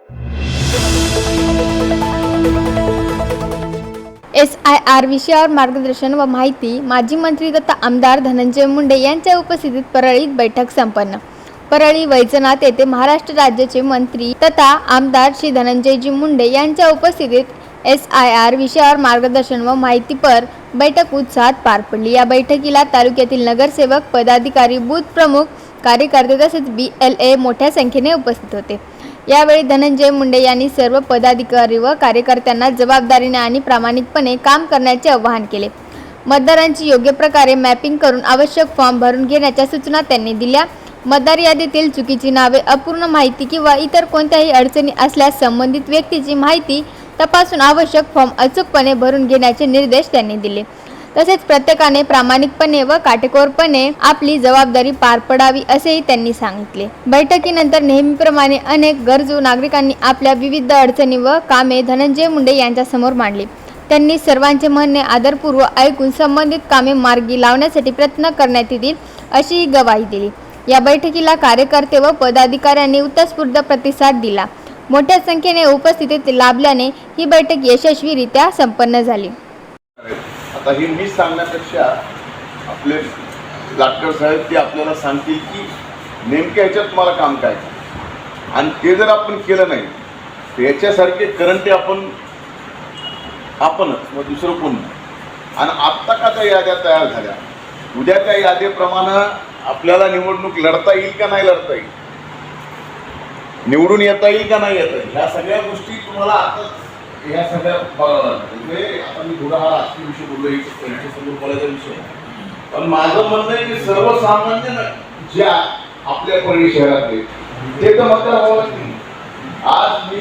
SIR विषयावर मार्गदर्शन व माहिती माजी मंत्री तथा आमदार धनंजय मुंडे यांच्या उपस्थितीत परळीत बैठक संपन्न। परळी वैजनाथ येथे महाराष्ट्र राज्याचे मंत्री तथा आमदार श्री धनंजयजी मुंडे यांच्या उपस्थितीत SIR विषयावर मार्गदर्शन व माहितीपर बैठक उत्साहात पार पडली। या बैठकीला तालुक्यातील नगरसेवक, पदाधिकारी, बूथ प्रमुख, कार्यकर्ते तसेच BLA मोठ्या संख्येने उपस्थित होते। यावेळी धनंजय मुंडे यांनी सर्व पदाधिकारी व कार्यकर्त्यांना जबाबदारीने आणि प्रामाणिकपणे काम करण्याचे आवाहन केले। मतदारांची योग्य प्रकारे मॅपिंग करून आवश्यक फॉर्म भरून घेण्याच्या सूचना त्यांनी दिल्या। मतदार यादीतील चुकीची नावे, अपूर्ण माहिती किंवा इतर कोणत्याही अडचणी असल्यास संबंधित व्यक्तीची माहिती तपासून आवश्यक फॉर्म अचूकपणे भरून घेण्याचे निर्देश त्यांनी दिले। तसेच प्रत्येकाने प्रामाणिकपणे व काटेकोरपणे आपली जबाबदारी पार पाडावी असेही त्यांनी सांगितले। बैठकीनंतर नेहमीप्रमाणे अनेक गरजू नागरिकांनी आपल्या विविध अडचणी व कामे धनंजय मुंडे यांच्या समोर मांडली। त्यांनी सर्वांचे म्हणणे आदरपूर्वक ऐकून संबंधित कामे मार्गी लावण्यासाठी प्रयत्न करण्यात येतील अशी ग्वाही दिली। या बैठकीला कार्यकर्ते व पदाधिकाऱ्यांनी उत्स्फूर्त प्रतिसाद दिला। मोठ्या संख्येने उपस्थितीत लाभल्याने ही बैठक यशस्वीरित्या संपन्न झाली। आता हे मी सांगण्यापेक्षा आपले लाटकर साहेब ते आपल्याला सांगतील की नेमक्या ह्याच्यात मला काम काय, आणि ते जर आपण केलं नाही तर याच्यासारखे करंटे आपणच मग दुसरं कोण नाही। आणि आत्ता का त्या याद्या तयार झाल्या, उद्या त्या यादीप्रमाणे आपल्याला निवडणूक लढता येईल का नाही लढता येईल, निवडून येता येईल का नाही येता येईल, ह्या सगळ्या गोष्टी तुम्हाला आता ह्या सगळ्या बघावं लागतं। म्हणजे आता मी थोडा हा राजकीय विषय बोललो, त्यांच्यासमोर बोलायचा विषय, पण माझं म्हणणं आहे की सर्वसामान्य ज्या आपल्या परळी शहरातले ते तर मतदार व्हावं लागतील। आज मी